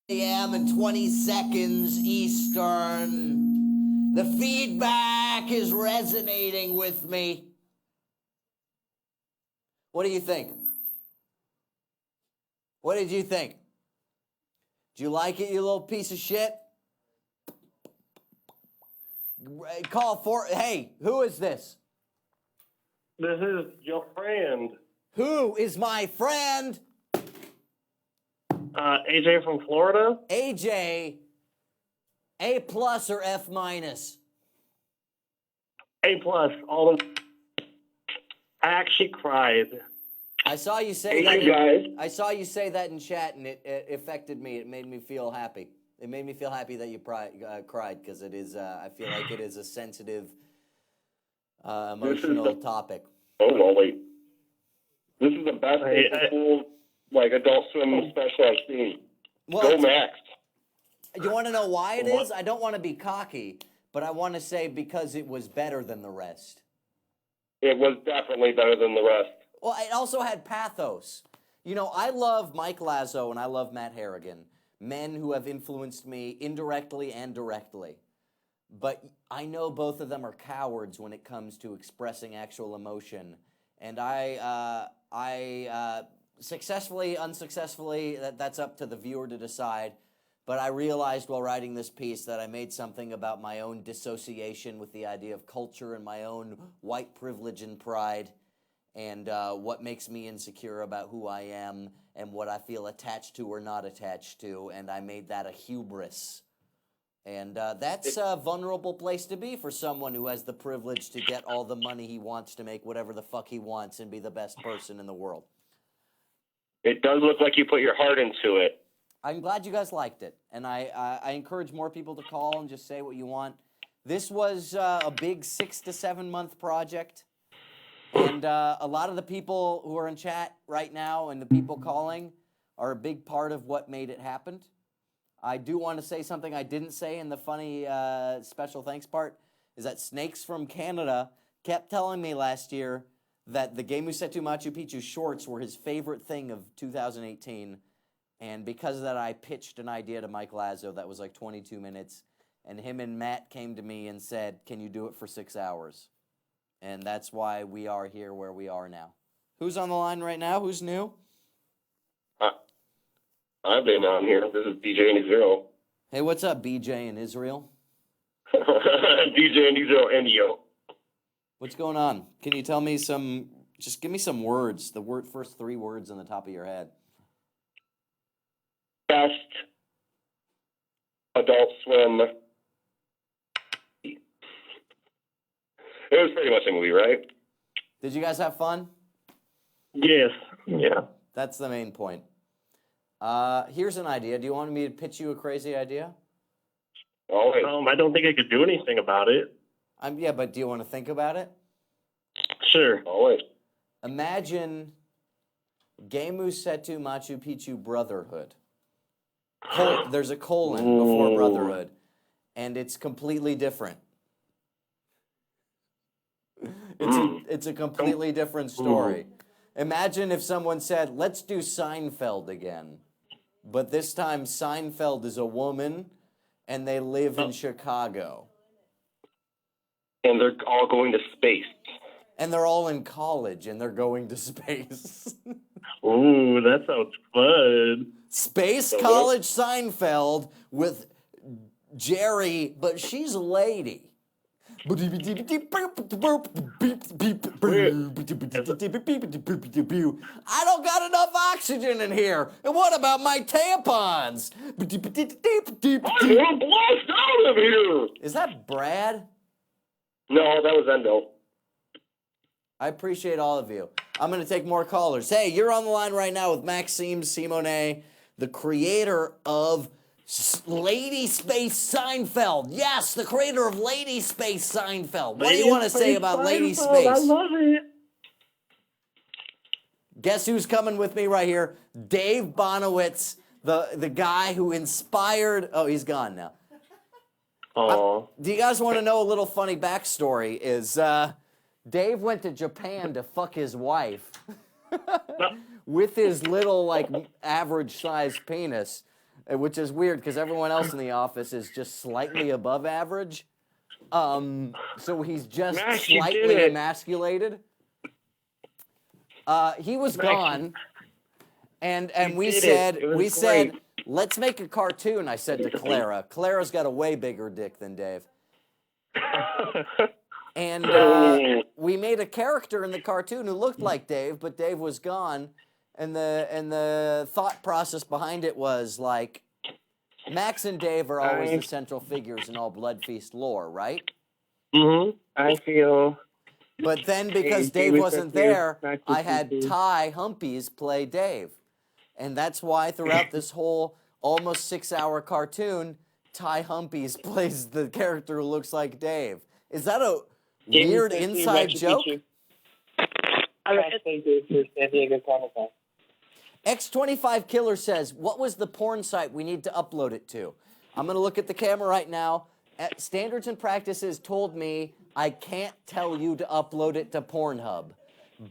a.m. and 20 seconds Eastern. The feedback is resonating with me. What do you think? What did you think? Do you like it, you little piece of shit? Call for, hey, who is this? This is your friend. Who is my friend? AJ from Florida. AJ, A plus or F minus? A plus. All of. I actually cried. I saw you say that. I saw you say that in chat, and it affected me. It made me feel happy. It made me feel happy that you cried, because it is. I feel like it is a sensitive, emotional topic. Oh, Lolly. This is the best Adult Swim special I've seen. Well, Go Max. You want to know why it is? I don't want to be cocky, but I want to say because it was better than the rest. It was definitely better than the rest. Well, it also had pathos. You know, I love Mike Lazo and I love Matt Harrigan, men who have influenced me indirectly and directly. But I know both of them are cowards when it comes to expressing actual emotion. And I successfully, unsuccessfully, that's up to the viewer to decide. But I realized while writing this piece that I made something about my own dissociation with the idea of culture and my own white privilege and pride, and what makes me insecure about who I am and what I feel attached to or not attached to, and I made that a hubris. And that's a vulnerable place to be for someone who has the privilege to get all the money he wants to make whatever the fuck he wants and be the best person in the world. It does look like you put your heart into it. I'm glad you guys liked it, and I encourage more people to call and just say what you want. This was a big 6 to 7 month project, and a lot of the people who are in chat right now and the people calling are a big part of what made it happen. I do want to say something I didn't say in the funny special thanks part, is that Snakes from Canada kept telling me last year that the Gēmusetto Machu Picchu shorts were his favorite thing of 2018. And because of that, I pitched an idea to Mike Lazo that was like 22 minutes. And him and Matt came to me and said, can you do it for 6 hours? And that's why we are here where we are now. Who's on the line right now? Who's new? I've been on here. This is DJ in Israel. Hey, what's up, BJ in Israel? DJ in Israel and yo. What's going on? Can you tell me just give me some words, first 3 words on the top of your head. Best Adult Swim. It was pretty much a movie, right? Did you guys have fun? Yes. Yeah. That's the main point. Here's an idea. Do you want me to pitch you a crazy idea? Always. I don't think I could do anything about it. Yeah, but do you want to think about it? Sure. Always. Imagine Gēmusetto Machu Picchu Brotherhood. There's a colon before Brotherhood, and it's completely different. It's a completely different story. Imagine if someone said, let's do Seinfeld again. But this time Seinfeld is a woman, and they live in Chicago. And they're all going to space. And they're all in college, and they're going to space. Ooh, that sounds fun. Space College Seinfeld with Jerry, but she's a lady. I don't got enough oxygen in here. And what about my tampons? I'm blast out of here. Is that Brad? No, that was Endo. I appreciate all of you. I'm going to take more callers. Hey, you're on the line right now with Maxime Simone, the creator of Lady Space Seinfeld. Yes, the creator of Lady Space Seinfeld. What do you want to say about Lady Space? I love it. Guess who's coming with me right here? Dave Bonowitz, the guy who inspired... Oh, he's gone now. Do you guys want to know a little funny backstory? Is Dave went to Japan to fuck his wife with his little, like, average-sized penis. which is weird because everyone else in the office is just slightly above average. So he's just Max, you slightly did it. emasculated. He was Max, gone, and you we did it. said It was said great. let's make a cartoon. I said to Clara. Clara's got a way bigger dick than Dave. And we made a character in the cartoon who looked like Dave, but Dave was gone. And the thought process behind it was like, Max and Dave are always the central figures in all Blood Feast lore, right? I feel. But then because Dave wasn't there, I had Ty Humpies play Dave. And that's why throughout this whole almost 6-hour cartoon, Ty Humpies plays the character who looks like Dave. Is that a weird inside joke? X25 Killer says, what was the porn site we need to upload it to? I'm going to look at the camera right now. Standards and Practices told me I can't tell you to upload it to Pornhub.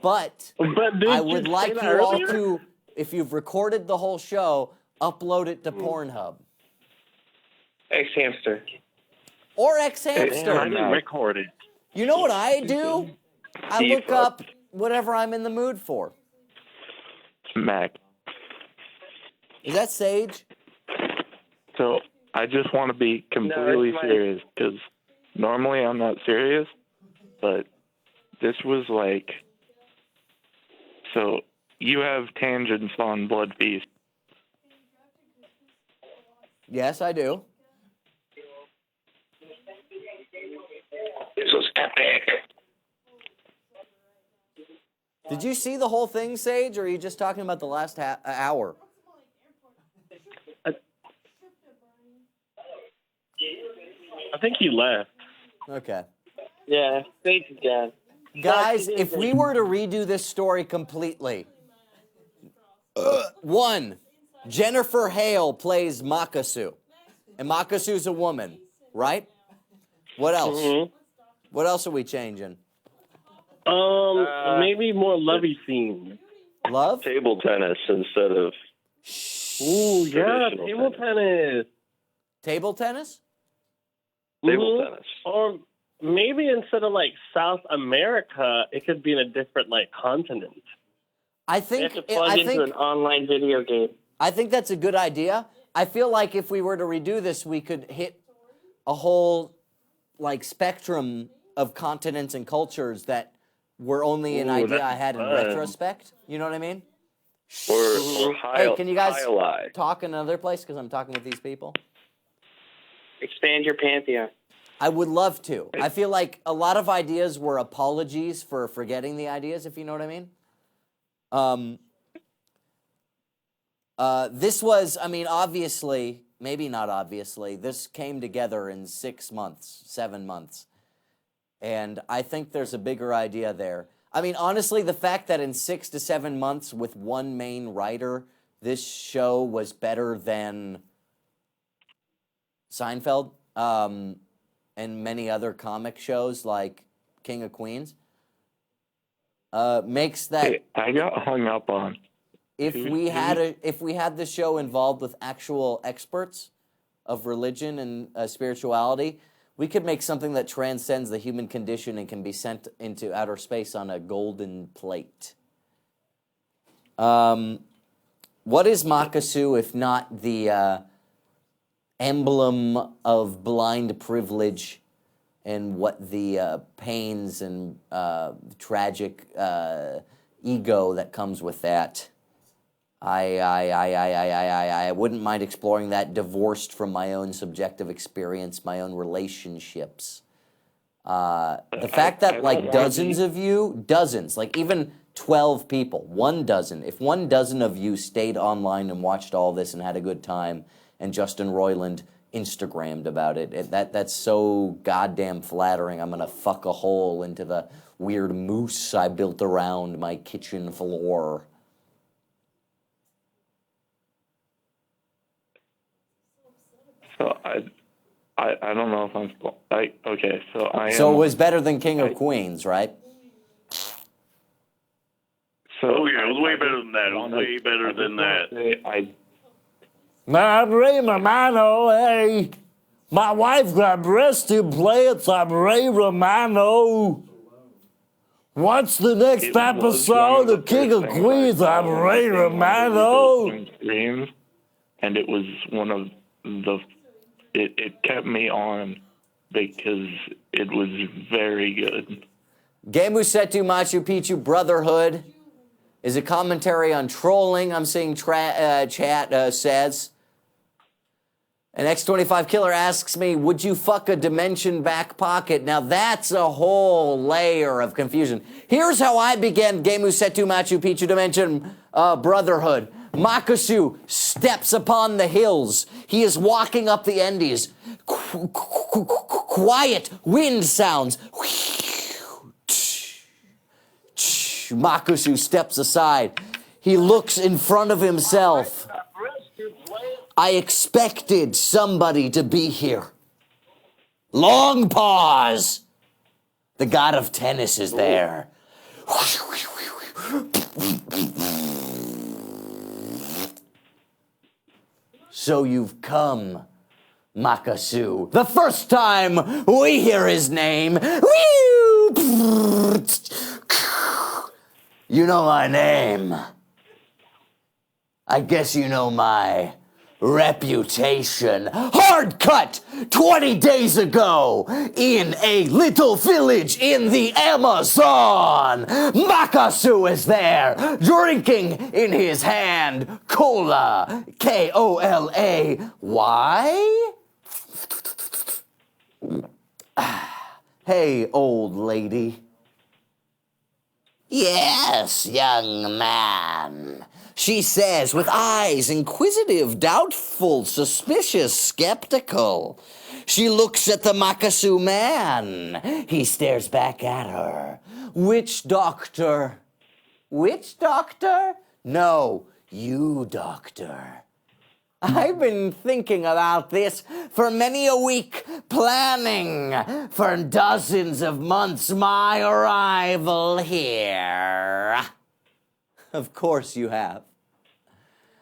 But I would like you all to, if you've recorded the whole show, upload it to Pornhub. X-Hamster. Or X-Hamster. I didn't record it. You know what I do? I look up whatever I'm in the mood for. Mac. Is that Sage? So I just want to be completely serious because normally I'm not serious, but this was like. So you have tangents on Blood Feast. Yes, I do. This was epic. Did you see the whole thing, Sage, or are you just talking about the last hour? I think he left. Okay. Yeah, Sage is gone. Guys, if we were to redo this story completely, 1, Jennifer Hale plays Makasu, and Makasu's a woman, right? What else? Mm-hmm. What else are we changing? Maybe more lovey scene. Love? Table tennis instead of. Ooh, yeah, Traditional table tennis. Table tennis? Table tennis. Or maybe instead of like South America, it could be in a different like continent. I They think have to plug into an online video game. I think that's a good idea. I feel like if we were to redo this, we could hit a whole like spectrum of continents and cultures that were only an idea I had in retrospect. You know what I mean? Or Hey, can you guys highlight. talk in another place because I'm talking with these people? Expand your pantheon. I would love to. I feel like a lot of ideas were apologies for forgetting the ideas, if you know what I mean. This was, I mean, obviously, maybe not obviously, this came together in 6 months, 7 months. And I think there's a bigger idea there. I mean, honestly, the fact that in 6 to 7 months with one main writer, this show was better than Seinfeld and many other comic shows like King of Queens, makes that... Hey, I got hung up on. If we had the show involved with actual experts of religion and spirituality, we could make something that transcends the human condition and can be sent into outer space on a golden plate. What is Makasu if not the emblem of blind privilege and what the pains and tragic ego that comes with that? I wouldn't mind exploring that divorced from my own subjective experience, my own relationships. The fact that like dozens of you, like even 12 people, 1 dozen, if 1 dozen of you stayed online and watched all this and had a good time, and Justin Roiland Instagrammed about it, that's so goddamn flattering. I'm gonna fuck a hole into the weird moose I built around my kitchen floor. So I don't know if I'm okay. So I am. So it was better than King of Queens, right? So Oh yeah, it was way better than that. It was way better than that. I'm Ray Romano, hey. My wife got breast implants. I'm Ray Romano. What's the next It was one episode the of King first of things I Queens? saw I'm when I Ray came on the Romano. Adult Swim streams, and it was one of the. It kept me on because it was very good. Gēmusetto Machu Picchu Brotherhood is a commentary on trolling. I'm seeing chat says. An X25 Killer asks me, would you fuck a dimension back pocket? Now that's a whole layer of confusion. Here's how I began Gēmusetto Machu Picchu Dimension Brotherhood. Machu steps upon the hills. He is walking up the Andes. Quiet wind sounds. Machu steps aside. He looks in front of himself. I expected somebody to be here. Long pause. The god of tennis is there. So you've come, Machu. The first time we hear his name. You know my name. I guess you know my reputation. Hard cut 20 days ago in a little village in the Amazon. Machu is there drinking in his hand cola. Kola. Why? Hey, old lady. Yes, young man. She says, with eyes inquisitive, doubtful, suspicious, skeptical. She looks at the Machu man. He stares back at her. Witch doctor? Witch doctor? No, you doctor. I've been thinking about this for many a week, planning for dozens of months my arrival here. Of course you have.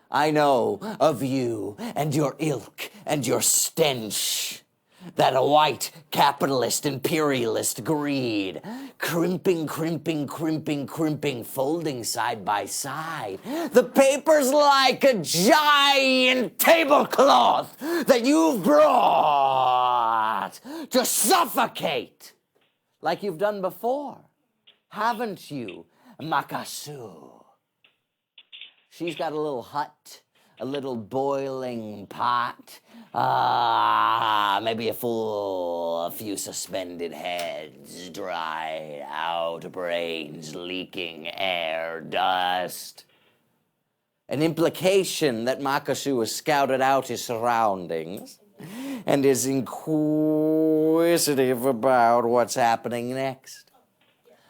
I know of you and your ilk and your stench. That white capitalist imperialist greed. Crimping, folding side by side. The paper's like a giant tablecloth that you've brought to suffocate. Like you've done before. Haven't you, Machu? She's got a little hut, a little boiling pot, maybe a few suspended heads, dried out brains, leaking air, dust. An implication that Machu has scouted out his surroundings and is inquisitive about what's happening next.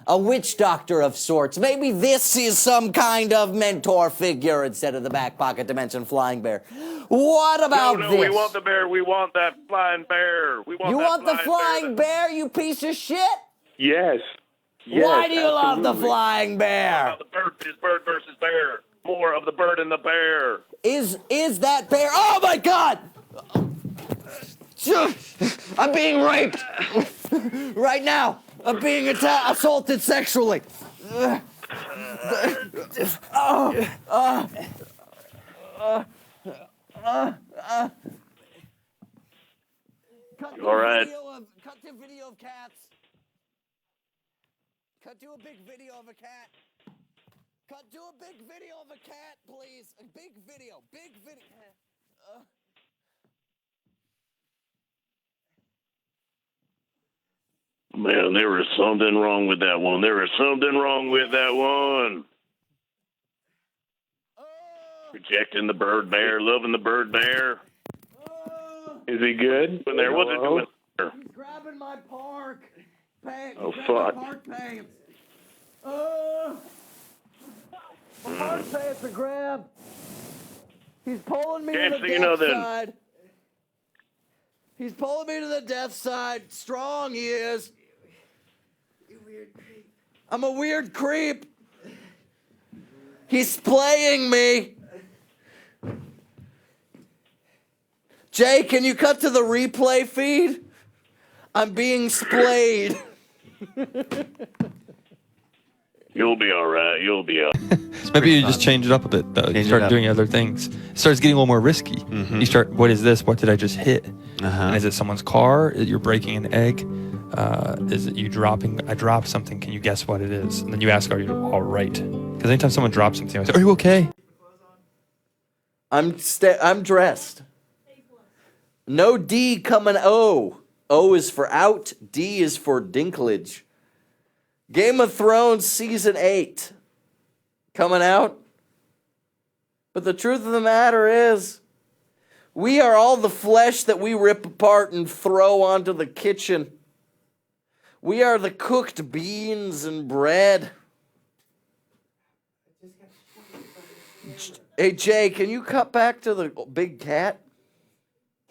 A witch doctor of sorts. Maybe this is some kind of mentor figure instead of the back pocket dimension flying bear. What about this? No, we want the bear. We want that flying bear. You want the flying bear, you piece of shit? Yes. Why do you love the flying bear? The bird is bird versus bear. More of the bird and the bear. Is that bear? Oh my God! I'm being raped right now. I'm being assaulted sexually. Cut All right. Cut to video of cats. Cut to a big video of a cat. Cut to a big video of a cat, please. A big video. Man, there was something wrong with that one. Rejecting the bird bear, loving the bird bear. Is he good? When there, what's it doing? He's grabbing my park pants. Oh, fuck. My park pants. My park pants are grabbed. He's pulling me Can't to the see death nothing. side. He's pulling me to the death side. Strong he is. You weird creep. I'm a weird creep. He's playing me. Jay, can you cut to the replay feed? I'm being splayed. You'll be all right. You'll be all right. So maybe you just change it up a bit, though. You Change it start up. doing other things. It starts getting a little more risky. Mhm. You start, what is this? What did I just hit? Uh-huh. And is it someone's car? You're breaking an egg? Is it you dropping? I dropped something. Can you guess what it is? And then you ask, are you all right? Because anytime someone drops something, I say, are you okay? I'm dressed. No D coming O. O is for out. D is for dinklage. Game of Thrones Season 8 coming out. But the truth of the matter is, we are all the flesh that we rip apart and throw onto the kitchen. We are the cooked beans and bread. Hey, Jay, can you cut back to the big cat?